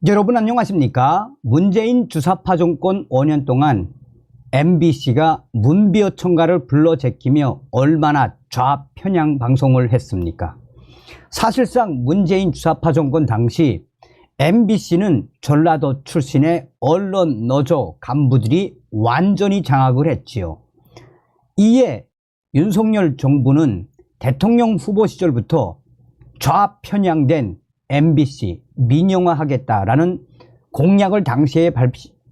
여러분 안녕하십니까? 문재인 주사파 정권 5년 동안 MBC가 문비어 청가를 불러 제끼며 얼마나 좌편향 방송을 했습니까? 사실상 문재인 주사파 정권 당시 MBC는 전라도 출신의 언론 노조 간부들이 완전히 장악을 했지요. 이에 윤석열 정부는 대통령 후보 시절부터 좌편향된 MBC 민영화하겠다라는 공약을 당시에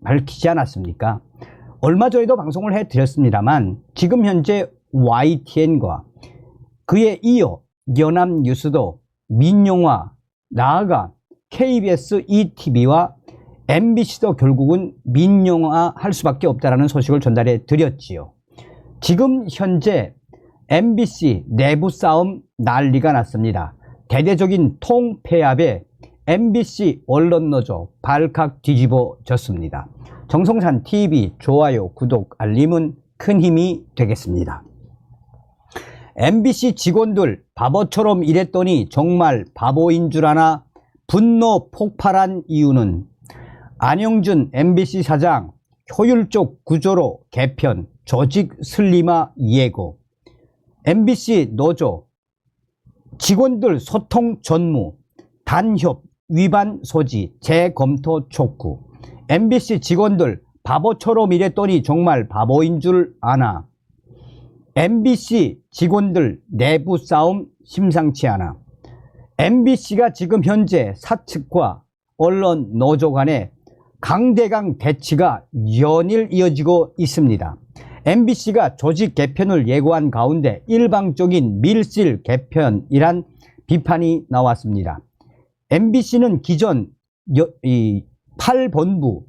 밝히지 않았습니까? 얼마 전에도 방송을 해드렸습니다만 지금 현재 YTN과 그에 이어 연합뉴스도 민영화, 나아가 KBS ETV와 MBC도 결국은 민영화할 수밖에 없다는 소식을 전달해 드렸지요. 지금 현재 MBC 내부 싸움 난리가 났습니다. 대대적인 통폐합에 MBC 언론노조 발칵 뒤집어졌습니다. 정성찬TV 좋아요, 구독, 알림은 큰 힘이 되겠습니다. MBC 직원들 바보처럼 일했더니 정말 바보인 줄 아나 분노 폭발한 이유는 안영준 MBC 사장 효율적 구조로 개편, 조직 슬림화 예고, MBC 노조 직원들 소통 전무, 단협 위반 소지 재검토 촉구, MBC 직원들 바보처럼 일했더니 정말 바보인 줄 아나, MBC 직원들 내부 싸움 심상치 않아. MBC가 지금 현재 사측과 언론 노조 간의 강대강 대치가 연일 이어지고 있습니다. MBC가 조직 개편을 예고한 가운데 일방적인 밀실 개편이란 비판이 나왔습니다. MBC는 기존 8본부,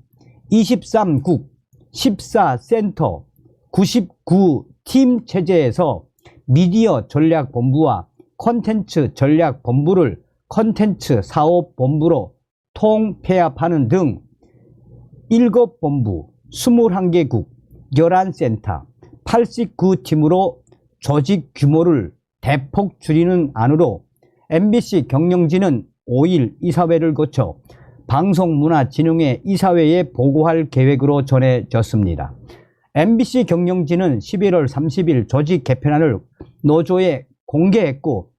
23국, 14센터, 99팀 체제에서 미디어 전략본부와 콘텐츠 전략본부를 콘텐츠 사업본부로 통폐합하는 등 7본부, 21개국, 11센터, 89팀으로 조직 규모를 대폭 줄이는 안으로 MBC 경영진은 5일 이사회를 거쳐 방송문화진흥회 이사회에 보고할 계획으로 전해졌습니다. MBC 경영진은 11월 30일 조직 개편안을 노조에 공개했고,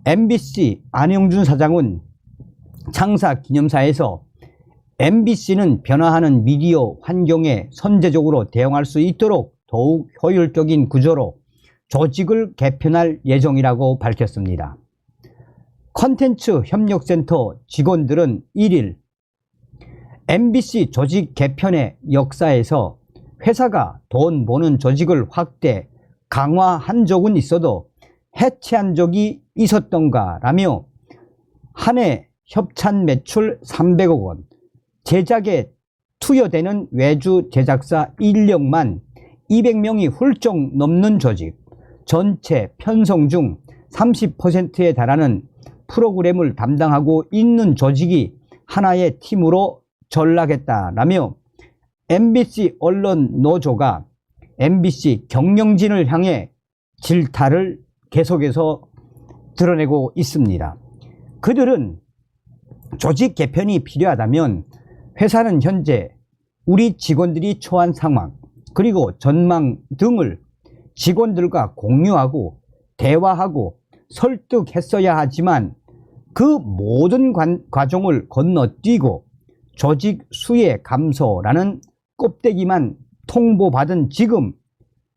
MBC 안영준 사장은 창사 기념사에서 MBC는 변화하는 미디어 환경에 선제적으로 대응할 수 있도록 더욱 효율적인 구조로 조직을 개편할 예정이라고 밝혔습니다. 콘텐츠 협력센터 직원들은 1일 MBC 조직 개편의 역사에서 회사가 돈 버는 조직을 확대, 강화한 적은 있어도 해체한 적이 있었던가라며 한 해 협찬 매출 300억 원, 제작에 투여되는 외주 제작사 인력만 200명이 훌쩍 넘는 조직, 전체 편성 중 30%에 달하는 프로그램을 담당하고 있는 조직이 하나의 팀으로 전락했다라며 MBC 언론 노조가 MBC 경영진을 향해 질타를 계속해서 드러내고 있습니다. 그들은 조직 개편이 필요하다면 회사는 현재 우리 직원들이 처한 상황 그리고 전망 등을 직원들과 공유하고 대화하고 설득했어야 하지만 그 모든 과정을 건너뛰고 조직 수혜 감소라는 껍데기만 통보받은 지금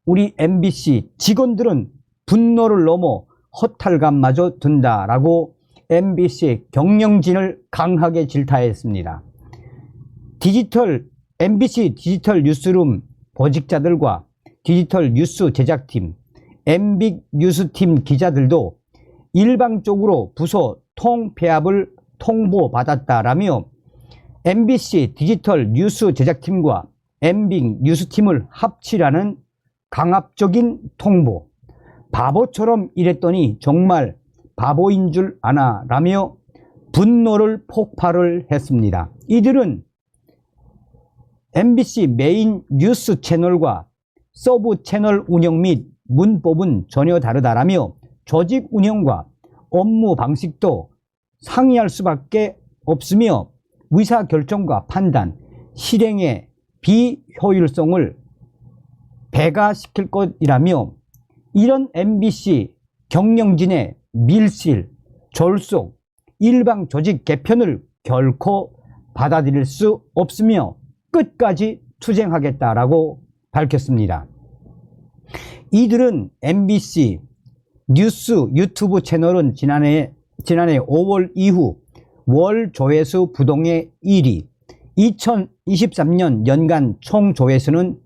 우리 MBC 직원들은 분노를 넘어 허탈감마저 든다라고 MBC 경영진을 강하게 질타했습니다. MBC 디지털 뉴스룸 보직자들과 디지털 뉴스 제작팀, MBC 뉴스팀 기자들도 일방적으로 부서 통폐합을 통보받았다라며 MBC 디지털 뉴스 제작팀과 MBC 뉴스팀을 합치라는 강압적인 통보, 바보처럼 일했더니 정말 바보인 줄 아나 라며 분노를 폭발을 했습니다. 이들은 MBC 메인 뉴스 채널과 서브 채널 운영 및 문법은 전혀 다르다라며 조직 운영과 업무 방식도 상이할 수밖에 없으며 의사결정과 판단, 실행의 비효율성을 배가시킬 것이라며 이런 MBC 경영진의 밀실, 졸속, 일방 조직 개편을 결코 받아들일 수 없으며 끝까지 투쟁하겠다라고 밝혔습니다. 이들은 MBC 뉴스 유튜브 채널은 지난해 5월 이후 월 조회수 부동의 1위, 2023년 연간 총 조회수는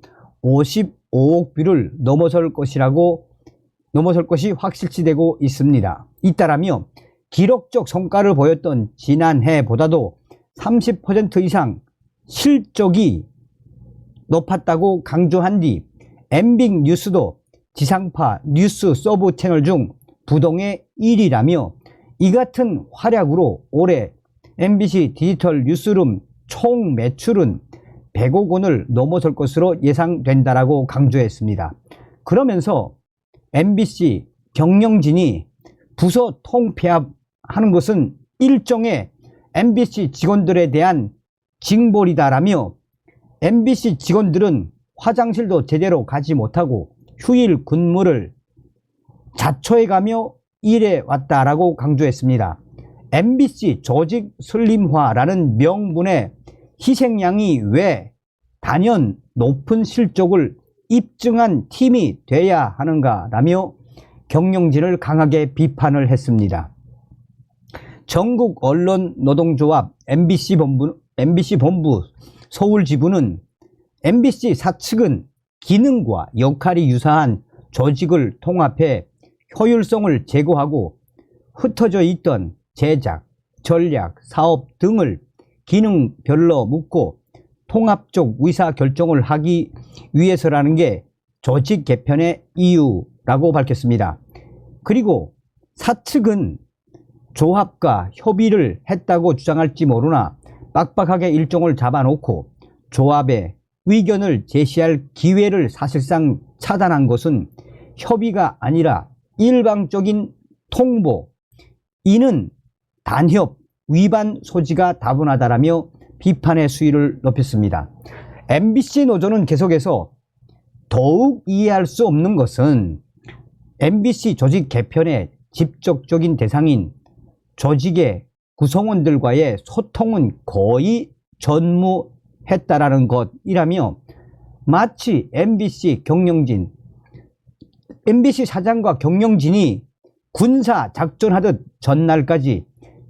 55억 뷰를 넘어설 것이 확실시되고 있습니다. 잇따라며 기록적 성과를 보였던 지난해보다도 30% 이상 실적이 높았다고 강조한 뒤 MBC 뉴스도 지상파 뉴스 서브 채널 중 부동의 1위라며 이 같은 활약으로 올해 MBC 디지털 뉴스룸 총 매출은 100억 원을 넘어설 것으로 예상된다라고 강조했습니다. 그러면서 MBC 경영진이 부서 통폐합하는 것은 일종의 MBC 직원들에 대한 징벌이다라며 MBC 직원들은 화장실도 제대로 가지 못하고 휴일 근무를 자초해가며 일해왔다라고 강조했습니다. MBC 조직 슬림화라는 명분의 희생양이 왜 단연 높은 실적을 입증한 팀이 돼야 하는가라며 경영진을 강하게 비판을 했습니다. 전국 언론노동조합 MBC 본부 서울지부는 MBC 사측은 기능과 역할이 유사한 조직을 통합해 효율성을 제고하고 흩어져 있던 제작, 전략, 사업 등을 기능별로 묶고 통합적 의사결정을 하기 위해서라는 게 조직 개편의 이유라고 밝혔습니다. 그리고 사측은 조합과 협의를 했다고 주장할지 모르나 빡빡하게 일정을 잡아놓고 조합의 의견을 제시할 기회를 사실상 차단한 것은 협의가 아니라 일방적인 통보, 이는 단협 위반 소지가 다분하다라며 비판의 수위를 높였습니다. MBC 노조는 계속해서 더욱 이해할 수 없는 것은 MBC 조직 개편의 직접적인 대상인 조직의 구성원들과의 소통은 거의 전무했다라는 것이라며 마치 MBC 사장과 경영진이 군사 작전하듯 전날까지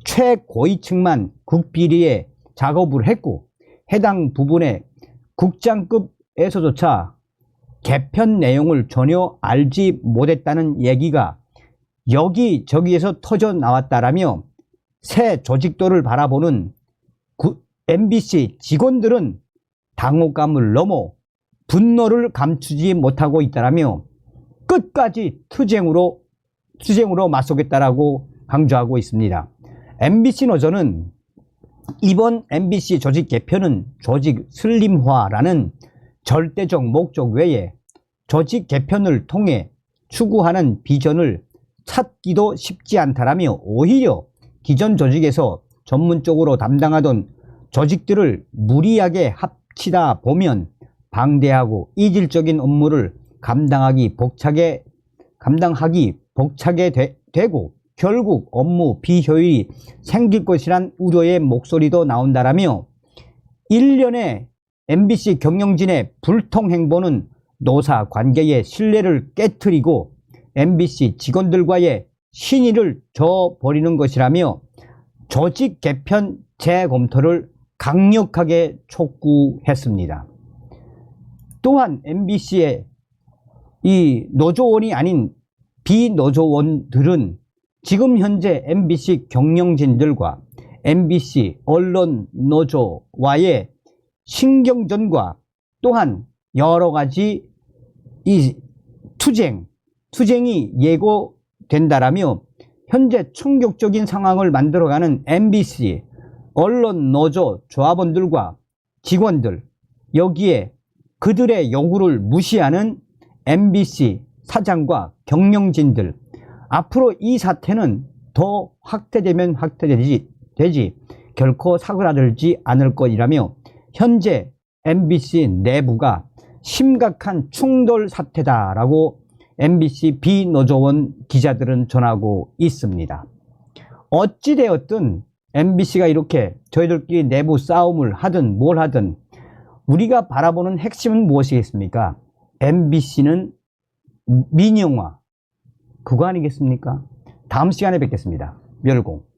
최고위층만 국비리에 작업을 했고 해당 부분의 국장급에서조차 개편 내용을 전혀 알지 못했다는 얘기가 여기저기에서 터져 나왔다라며 새 조직도를 바라보는 MBC 직원들은 당혹감을 넘어 분노를 감추지 못하고 있다라며 끝까지 투쟁으로 맞서겠다라고 강조하고 있습니다. MBC 노조는 이번 MBC 조직 개편은 조직 슬림화라는 절대적 목적 외에 조직 개편을 통해 추구하는 비전을 찾기도 쉽지 않다라며 오히려 기존 조직에서 전문적으로 담당하던 조직들을 무리하게 합치다 보면 방대하고 이질적인 업무를 감당하기 벅차게 되고 결국 업무 비효율이 생길 것이란 우려의 목소리도 나온다라며 일련의 MBC 경영진의 불통 행보는 노사 관계의 신뢰를 깨트리고 MBC 직원들과의 신의를 저버리는 것이라며 조직 개편 재검토를 강력하게 촉구했습니다. 또한 MBC의 이 노조원이 아닌 비노조원들은 지금 현재 MBC 경영진들과 MBC 언론노조와의 신경전과 또한 여러 가지 이 투쟁이 예고된다라며 현재 충격적인 상황을 만들어가는 MBC 언론노조 조합원들과 직원들, 여기에 그들의 요구를 무시하는 MBC 사장과 경영진들, 앞으로 이 사태는 더 확대되면 확대되지 결코 사그라들지 않을 것이라며 현재 MBC 내부가 심각한 충돌 사태다라고 MBC 비노조원 기자들은 전하고 있습니다. 어찌되었든 MBC가 이렇게 저희들끼리 내부 싸움을 하든 뭘 하든 우리가 바라보는 핵심은 무엇이겠습니까? MBC는 민영화, 그거 아니겠습니까? 다음 시간에 뵙겠습니다. 멸공.